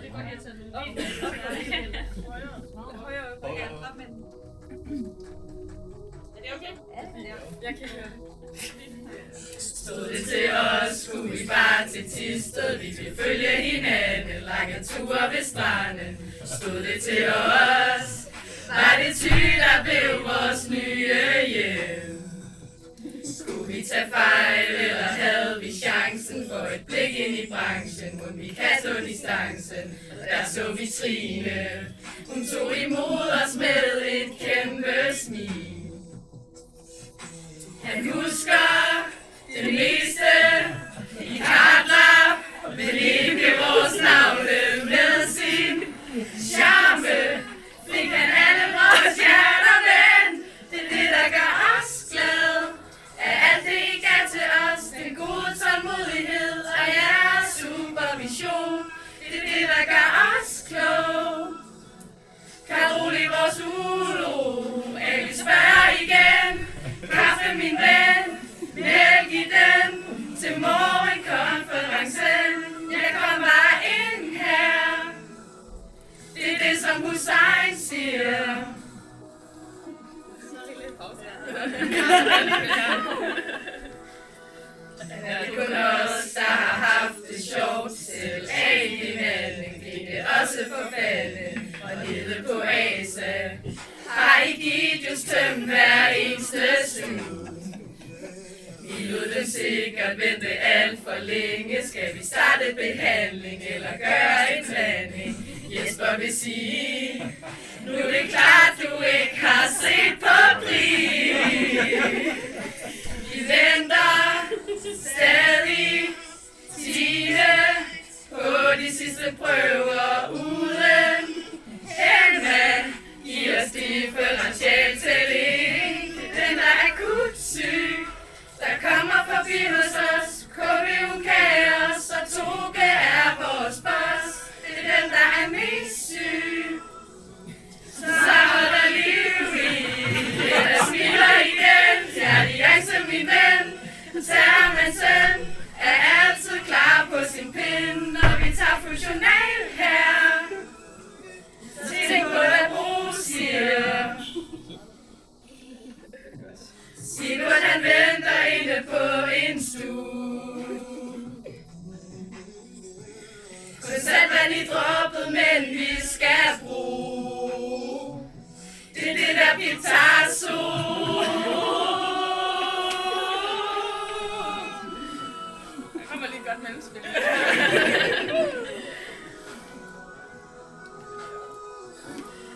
det godt, jeg tager den. Højere op og gerne frem, men... Er det okay? Ja, jeg kan høre det. Stod det til os, skulle vi bare til Thisted. Vi vil følge hinanden, lange ture ved stranden. Stod det til os, var det Thy, der blev vores nye hjem. Skulle vi tage fejl, eller havde vi chancen for et blik ind i branchen? Må vi kan stå distancen, der så vi Trine. Hun tog imod os med et kæmpe smil. Han husker det meste i kartlap, men ikke vores navne. Med sin charme fik han alle vores hjerter, men det er det, der gør os glade. At alt det, I gav til os, den gode tålmodighed og jeres supervision. Det er det, der gør os kloge. Karoli, vores uro, Alice spørger igen. Kaffe, min ven, mælk i den, til morgenkonferencen. Jeg kom bare ind her. Det er det, som Hussein siger. Er det kun os, der har haft det sjovt? Selv A-behandling fik det også forfaldet. Og nede på ASA har I givet just tømt hver eneste stue. Vi lod dem sikkert vente alt for længe. Skal vi starte behandling eller gøre en blanding? Jesper vil sige, nu er det klart, du ikke har set på pris. Vi venter stadig Tine på de sidste prøver uden Emma. Giv os differential tælling. Den er akut syg, der kommer forbi hos os. KBU kaos og Toge er vores boss. Det er den, der er mest syg. Så holder liv i. Der smiler igen. Fjerdiance, min ven. Termensen er altid klar på sin pind, når vi tager fusional her. Tænk på, hvad Bro siger. Sigurd, han venter inde på en stue. Konstant vand i droppet, men vi skal bruge. Det er det der Picasso. Der kommer lige godt mellemspil.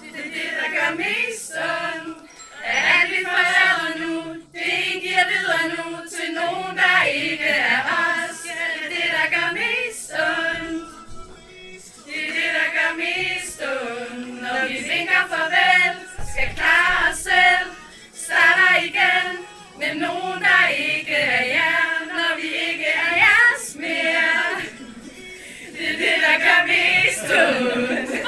Det er det, der gør mest ondt. At vi forlader nu, det I giver videre nu til nogen, der ikke er os. Det er det, der gør mest ondt. Det er det, der gør mest ondt. Når vi vinker farvel, skal klare os selv, starter igen med nogen, der ikke er jer. Når vi ikke er jeres mere. Det er det, der gør mest ondt.